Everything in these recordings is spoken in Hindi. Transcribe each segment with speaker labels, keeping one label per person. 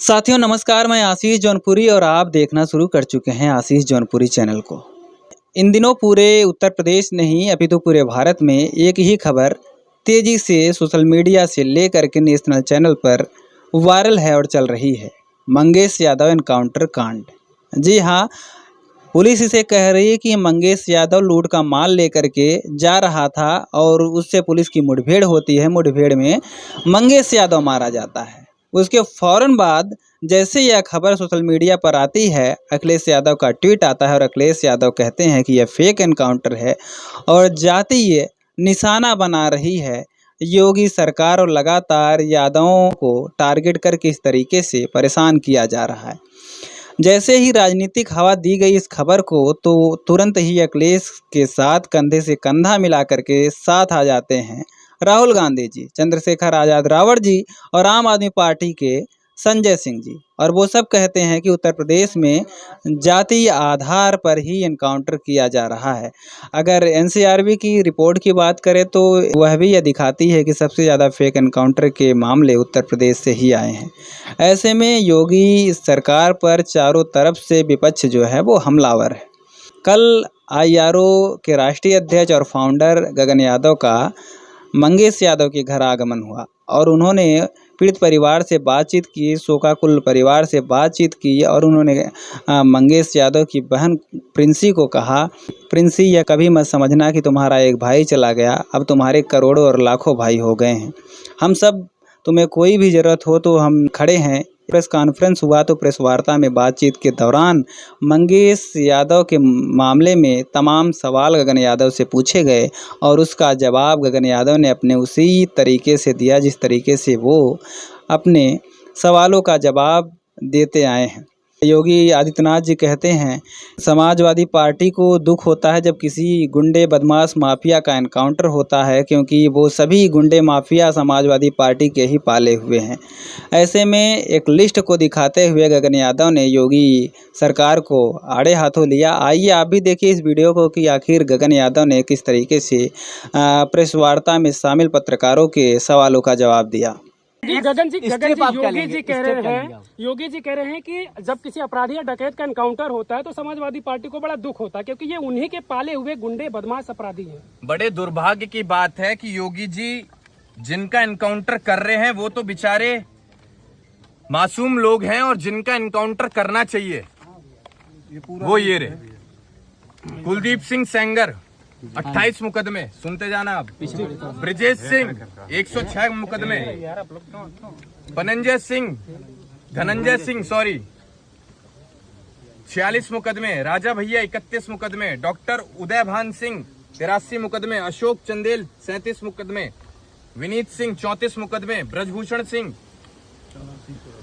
Speaker 1: साथियों नमस्कार, मैं आशीष जौनपुरी और आप देखना शुरू कर चुके हैं आशीष जौनपुरी चैनल को। इन दिनों पूरे उत्तर प्रदेश नहीं अपितु पूरे भारत में एक ही खबर तेजी से सोशल मीडिया से लेकर के नेशनल चैनल पर वायरल है और चल रही है। मंगेश यादव एनकाउंटर कांड। जी हाँ, पुलिस इसे कह रही है कि मंगेश यादव लूट का माल लेकर के जा रहा था और उससे पुलिस की मुठभेड़ होती है। मुठभेड़ में मंगेश यादव मारा जाता है। उसके फ़ौरन बाद जैसे यह खबर सोशल मीडिया पर आती है, अखिलेश यादव का ट्वीट आता है और अखिलेश यादव कहते हैं कि यह फेक एनकाउंटर है और जातीय निशाना बना रही है योगी सरकार और लगातार यादवों को टारगेट करके इस तरीके से परेशान किया जा रहा है। जैसे ही राजनीतिक हवा दी गई इस खबर को तो तुरंत ही अखिलेश के साथ कंधे से कंधा मिला करके साथ आ जाते हैं राहुल गांधी जी, चंद्रशेखर आज़ाद रावण जी और आम आदमी पार्टी के संजय सिंह जी। और वो सब कहते हैं कि उत्तर प्रदेश में जातीय आधार पर ही एनकाउंटर किया जा रहा है। अगर एनसीआरबी की रिपोर्ट की बात करें तो वह भी यह दिखाती है कि सबसे ज़्यादा फेक एनकाउंटर के मामले उत्तर प्रदेश से ही आए हैं। ऐसे में योगी सरकार पर चारों तरफ से विपक्ष जो है वो हमलावर है। कल आईआरओ के राष्ट्रीय अध्यक्ष और फाउंडर गगन यादव का मंगेश यादव के घर आगमन हुआ और उन्होंने पीड़ित परिवार से बातचीत की, शोकाकुल परिवार से बातचीत की और उन्होंने मंगेश यादव की बहन प्रिंसी को कहा, प्रिंसी यह कभी मत समझना कि तुम्हारा एक भाई चला गया, अब तुम्हारे करोड़ों और लाखों भाई हो गए हैं। हम सब, तुम्हें कोई भी ज़रूरत हो तो हम खड़े हैं। प्रेस कॉन्फ्रेंस हुआ तो प्रेस वार्ता में बातचीत के दौरान मंगेश यादव के मामले में तमाम सवाल गगन यादव से पूछे गए और उसका जवाब गगन यादव ने अपने उसी तरीके से दिया जिस तरीके से वो अपने सवालों का जवाब देते आए हैं। योगी आदित्यनाथ जी कहते हैं, समाजवादी पार्टी को दुख होता है जब किसी गुंडे बदमाश माफिया का एनकाउंटर होता है, क्योंकि वो सभी गुंडे माफिया समाजवादी पार्टी के ही पाले हुए हैं। ऐसे में एक लिस्ट को दिखाते हुए गगन यादव ने योगी सरकार को आड़े हाथों लिया। आइए आप भी देखिए इस वीडियो को कि आखिर गगन यादव ने किस तरीके से प्रेस वार्ता में शामिल पत्रकारों के सवालों का जवाब दिया।
Speaker 2: गगन जी योगी जी कह रहे हैं कि जब किसी अपराधी या डकैत का एनकाउंटर होता है तो समाजवादी पार्टी को बड़ा दुख होता है, क्योंकि ये उन्हीं के पाले हुए गुंडे बदमाश अपराधी हैं।
Speaker 3: बड़े दुर्भाग्य की बात है कि योगी जी जिनका एनकाउंटर कर रहे हैं वो तो बेचारे मासूम लोग हैं और जिनका एनकाउंटर करना चाहिए वो ये रहे। कुलदीप सिंह सेंगर 28 मुकदमे, सुनते जाना आप। ब्रिजेश सिंह 106 मुकदमे, धनंजय सिंह 46 मुकदमे, राजा भैया 31 मुकदमे, डॉक्टर उदय भान सिंह 83 मुकदमे, अशोक चंदेल 37 मुकदमे, विनीत सिंह 34 मुकदमे, ब्रजभूषण सिंह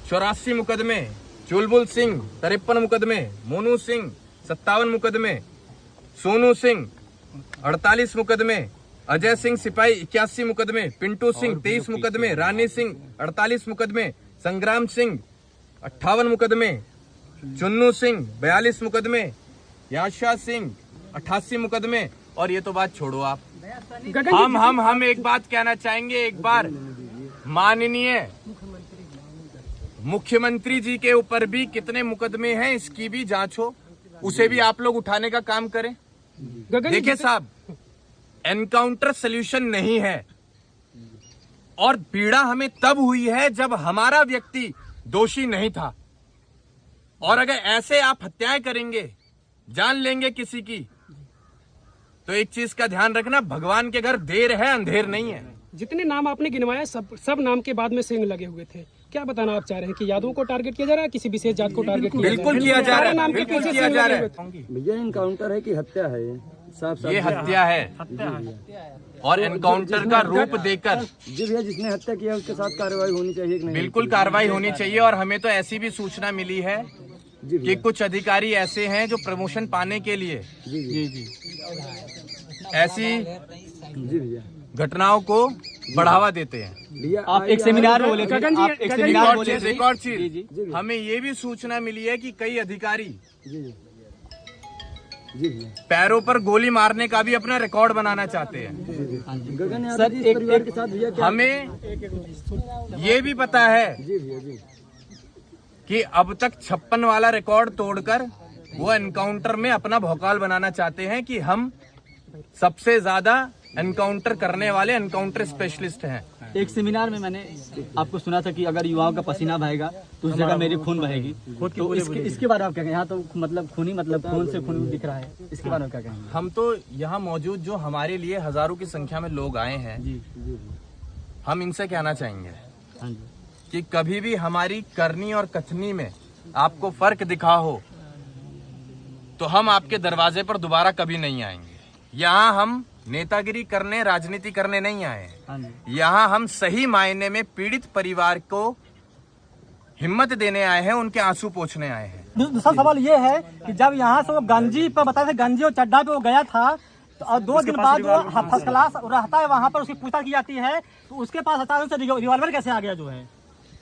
Speaker 3: 84 मुकदमे, चुलबुल सिंह 53 मुकदमे, मोनू सिंह 57 मुकदमे, सोनू सिंह 48 मुकदमे, अजय सिंह सिपाही 81 मुकदमे, पिंटू सिंह 23 मुकदमे, रानी सिंह 48 मुकदमे, संग्राम सिंह 58 मुकदमे, चुन्नू सिंह 42 मुकदमे, याशा सिंह 88 मुकदमे। और ये तो बात छोड़ो आप, हम एक बात कहना चाहेंगे। एक बार माननीय मुख्यमंत्री जी के ऊपर भी कितने मुकदमे हैं इसकी भी जांच हो, उसे भी आप लोग उठाने का काम करें। देखिए साहब, एनकाउंटर सॉल्यूशन नहीं है और पीड़ा हमें तब हुई है जब हमारा व्यक्ति दोषी नहीं था। और अगर ऐसे आप हत्याएं करेंगे, जान लेंगे किसी की, तो एक चीज का ध्यान रखना, भगवान के घर देर है अंधेर नहीं है।
Speaker 2: जितने नाम आपने गिनवाया सब नाम के बाद में सिंह लगे हुए थे। क्या बताना आप चाह रहे हैं कि यादवों को टारगेट किया जा रहा है, किसी विशेष जात को टारगेट
Speaker 3: बिल्कुल किया जा रहा है, बिल्कुल किया जा रहा है।
Speaker 4: भैया एनकाउंटर है कि हत्या है?
Speaker 3: ये हत्या है और एनकाउंटर का रूप देकर
Speaker 4: जी भैया जिसने हत्या किया उसके साथ कार्रवाई होनी चाहिए कि नहीं?
Speaker 3: बिल्कुल कार्रवाई होनी चाहिए। और हमें तो ऐसी भी सूचना मिली है कि कुछ अधिकारी ऐसे हैं जो प्रमोशन पाने के लिए ऐसी घटनाओं को बढ़ावा देते हैं।
Speaker 4: आप एक सेमिनार में बोले थे,
Speaker 3: रिकॉर्ड चीज हमें ये भी सूचना मिली है कि कई अधिकारी पैरों पर गोली मारने का भी अपना रिकॉर्ड बनाना चाहते हैं।
Speaker 4: गगन यादव जी इस परिवार के साथ भैया
Speaker 3: हमें ये भी पता है कि अब तक 56 वाला रिकॉर्ड तोड़कर वो एनकाउंटर में अपना भौकाल बनाना चाहते हैं कि हम सबसे ज्यादा एनकाउंटर करने वाले एनकाउंटर स्पेशलिस्ट हैं।
Speaker 4: एक सेमिनार में मैंने आपको सुना था कि अगर युवाओं का पसीना बहेगा तो उस जगह मेरी खून बहेगी। तो इसके बारे में आप क्या कहेंगे? यहाँ तो मतलब खून से खून दिख रहा है, इसके बारे में क्या कहेंगे?
Speaker 3: हम तो यहाँ मौजूद जो हमारे लिए हजारों की संख्या में लोग आए हैं, हम इनसे कहना चाहेंगे कि कभी भी हमारी करनी और कथनी में आपको फर्क दिखा हो तो हम आपके दरवाजे पर दोबारा कभी नहीं आएंगे। यहाँ हम नेतागिरी करने, राजनीति करने नहीं आए हैं। यहाँ हम सही मायने में पीड़ित परिवार को हिम्मत देने आए हैं, उनके आंसू पोंछने आए हैं।
Speaker 5: दूसरा सवाल ये है कि जब यहाँ से वो गंजी पर बताया था, गंजी और चड्डा पे वो गया था तो और 2 दिन बाद वो फर्स्ट क्लास रहता है, वहाँ पर उसकी पूछताछ की जाती है, तो उसके पास अचानक से रिवॉल्वर कैसे आ गया, जो है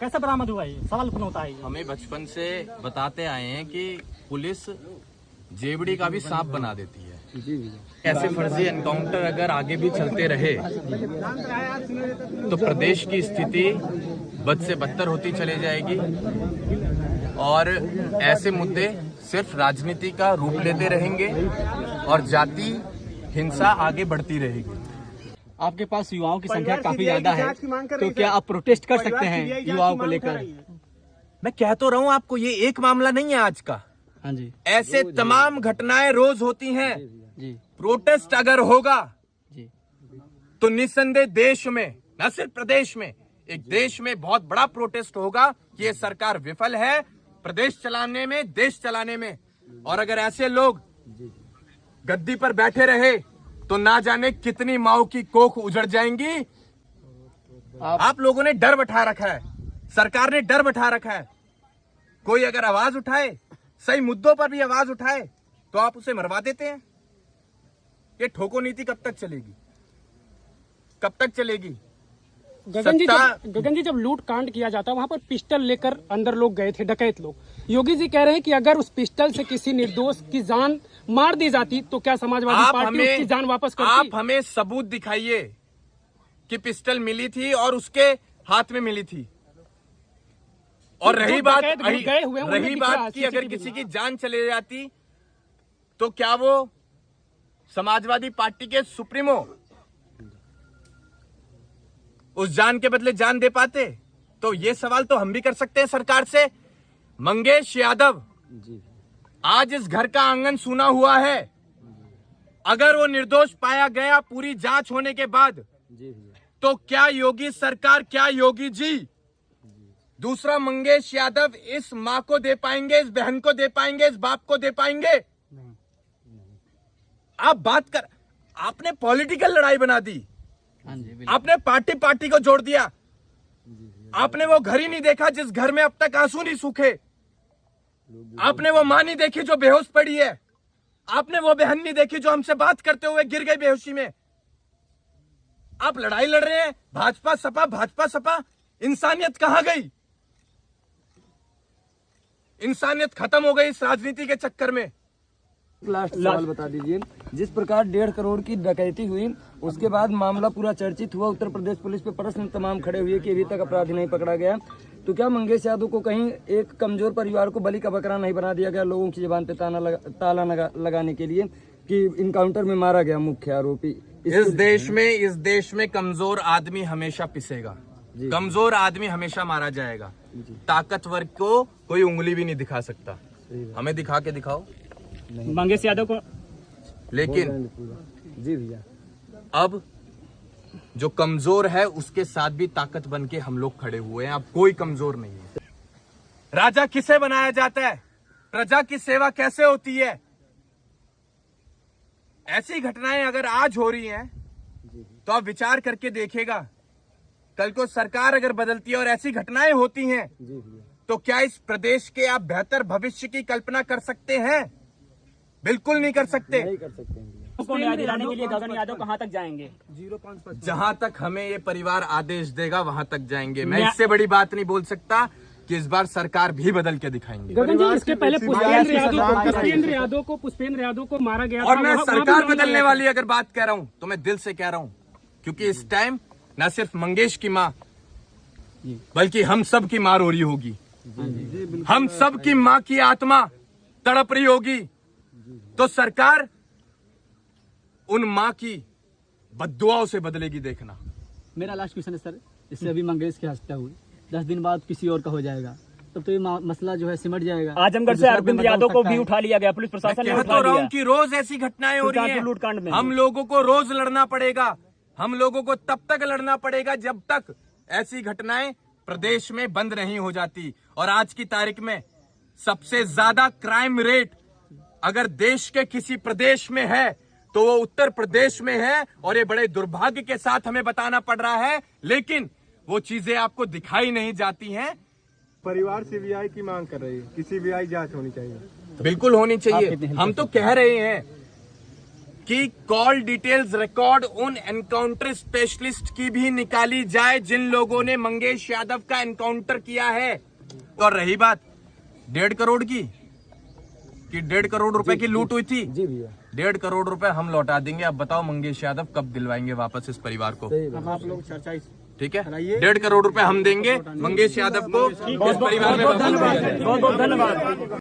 Speaker 5: कैसे बरामद हुआ? ये सवाल कौन होता है?
Speaker 3: हमें बचपन से बताते आए हैं कि पुलिस जेबड़ी का भी सांप बना देती है। ऐसे फर्जी एनकाउंटर अगर आगे भी चलते रहे तो प्रदेश की स्थिति बद से बदतर होती चली जाएगी और ऐसे मुद्दे सिर्फ राजनीति का रूप लेते रहेंगे और जाति हिंसा आगे बढ़ती रहेगी।
Speaker 4: आपके पास युवाओं की संख्या काफी ज्यादा है, तो क्या आप प्रोटेस्ट कर सकते हैं युवाओं को लेकर?
Speaker 3: मैं कह तो रहा हूं आपको, ये एक मामला नहीं है आज का।
Speaker 4: हाँ जी,
Speaker 3: ऐसे तमाम घटनाएं रोज होती हैं।
Speaker 4: जी
Speaker 3: प्रोटेस्ट अगर होगा
Speaker 4: जी,
Speaker 3: तो निस्संदेह देश में, न सिर्फ प्रदेश में, एक देश में बहुत बड़ा प्रोटेस्ट होगा कि ये सरकार विफल है प्रदेश चलाने में, देश चलाने में। और अगर ऐसे लोग गद्दी पर बैठे रहे तो ना जाने कितनी माओ की कोख उजड़ जाएंगी। आप लोगों ने डर बैठा रखा है, सरकार ने डर बैठा रखा है। कोई अगर आवाज उठाए, सही मुद्दों पर भी आवाज उठाए, तो आप उसे मरवा देते हैं। ये ठोको नीति कब तक चलेगी? कब तक चलेगी?
Speaker 2: गगन जी जब लूट कांड किया जाता वहां पर पिस्टल लेकर अंदर लोग गए थे, डकैत लोग। योगी जी कह रहे हैं कि अगर उस पिस्टल से किसी निर्दोष की जान मार दी जाती तो क्या समाजवादी पार्टी उसकी जान वापस करती?
Speaker 3: आप हमें सबूत दिखाइए कि पिस्टल मिली थी और उसके हाथ में मिली थी। और रही बात की अगर किसी की जान चले जाती तो क्या वो समाजवादी पार्टी के सुप्रीमो उस जान के बदले जान दे पाते? तो ये सवाल तो हम भी कर सकते हैं सरकार से। मंगेश यादव, आज इस घर का आंगन सूना हुआ है। अगर वो निर्दोष पाया गया पूरी जांच होने के बाद, तो क्या योगी सरकार, क्या योगी जी दूसरा मंगेश यादव इस मां को दे पाएंगे, इस बहन को दे पाएंगे, इस बाप को दे पाएंगे? आप बात कर, आपने पॉलिटिकल लड़ाई बना दी, आपने पार्टी को जोड़ दिया। आपने वो घर ही नहीं देखा जिस घर में अब तक आंसू नहीं सूखे। आपने वो मां नहीं देखी जो बेहोश पड़ी है। आपने वो बहन नहीं देखी जो हमसे बात करते हुए गिर गई बेहोशी में। आप लड़ाई लड़ रहे हैं भाजपा सपा, भाजपा सपा। इंसानियत कहां गई? इंसानियत खत्म हो गई इस राजनीति के चक्कर में।
Speaker 4: लास्ट सवाल बता दीजिए, जिस प्रकार 1.5 करोड़ की डकैती हुई उसके बाद मामला पूरा चर्चित हुआ, उत्तर प्रदेश पुलिस पे प्रश्न तमाम खड़े हुए कि अभी तक अपराधी नहीं पकड़ा गया, तो क्या मंगेश यादव को कहीं एक कमजोर परिवार को बलि का बकरा नहीं बना दिया गया लोगों की जुबान पे ताला लगाने के लिए कि इनकाउंटर में मारा गया मुख्य आरोपी?
Speaker 3: इस देश में कमजोर आदमी हमेशा पिसेगा, कमजोर आदमी हमेशा मारा जाएगा। ताकतवर को कोई उंगली भी नहीं दिखा सकता। हमें दिखा के दिखाओ
Speaker 5: मंगेश यादव को।
Speaker 3: लेकिन
Speaker 4: जी भैया,
Speaker 3: अब जो कमजोर है उसके साथ भी ताकत बन के हम लोग खड़े हुए हैं। अब कोई कमजोर नहीं है। राजा किसे बनाया जाता है? प्रजा की सेवा कैसे होती है? ऐसी घटनाएं अगर आज हो रही हैं तो आप विचार करके देखिएगा, कल को सरकार अगर बदलती है और ऐसी घटनाएं होती हैं तो क्या इस प्रदेश के आप बेहतर भविष्य की कल्पना कर सकते हैं? बिल्कुल नहीं कर सकते।
Speaker 4: नहीं कर सकते हैं।
Speaker 5: दिलाने के लिए गगन यादव कहां तक जाएंगे?
Speaker 3: जहां तक हमें ये परिवार आदेश देगा वहां तक जाएंगे। मैं इससे बड़ी बात नहीं बोल सकता कि इस बार सरकार भी बदल के दिखाएंगे।
Speaker 2: गगन जी, इसके पहले पुष्पेंद्र यादव को मारा गया
Speaker 3: और
Speaker 2: था।
Speaker 3: मैं सरकार बदलने वाली अगर बात कह रहा हूं तो मैं दिल से कह रहा हूं, क्योंकि इस टाइम न सिर्फ मंगेश की मां बल्कि हम सब की मार हो रही होगी। हम सब की मां की आत्मा तड़प रही होगी, तो सरकार उन मां की बद्दुआओं से बदलेगी, देखना।
Speaker 6: मेरा लास्ट क्वेश्चन है सर, इससे अभी मंगेश की हत्या हुई, 10 दिन बाद किसी और का हो जाएगा, तब तो ये मसला जो है सिमट जाएगा।
Speaker 5: आजमगढ़ से अरविंद यादव को भी उठा लिया गया, पुलिस प्रशासन ने
Speaker 3: कह
Speaker 5: उठा
Speaker 3: तो रहा
Speaker 5: लिया
Speaker 3: हूं कि रोज ऐसी घटनाएं हो रही हैं।
Speaker 5: लूटकांड में
Speaker 3: हम लोगों को रोज लड़ना पड़ेगा, हम लोगों को तब तक लड़ना पड़ेगा जब तक ऐसी घटनाएं प्रदेश में बंद नहीं हो जाती। और आज की तारीख में सबसे ज्यादा क्राइम रेट अगर देश के किसी प्रदेश में है तो वो उत्तर प्रदेश में है, और ये बड़े दुर्भाग्य के साथ हमें बताना पड़ रहा है, लेकिन वो चीजें आपको दिखाई नहीं जाती हैं।
Speaker 7: परिवार सीबीआई की मांग कर रही है कि सीबीआई जांच होनी चाहिए।
Speaker 3: बिल्कुल होनी चाहिए। हम तो कह रहे हैं कि कॉल डिटेल्स रिकॉर्ड उन एनकाउंटर स्पेशलिस्ट की भी निकाली जाए जिन लोगों ने मंगेश यादव का एनकाउंटर किया है। और रही बात 1.5 करोड़ की, कि 1.5 करोड़ रुपए की लूट हुई थी,
Speaker 4: जी भैया
Speaker 3: 1.5 करोड़ रुपए हम लौटा देंगे। अब बताओ मंगेश यादव कब दिलवाएंगे वापस इस परिवार को?
Speaker 5: अब आप लोग चर्चा
Speaker 3: ठीक है, 1.5 करोड़ रुपए हम देंगे मंगेश यादव को इस परिवार में।
Speaker 5: बहुत बहुत धन्यवाद।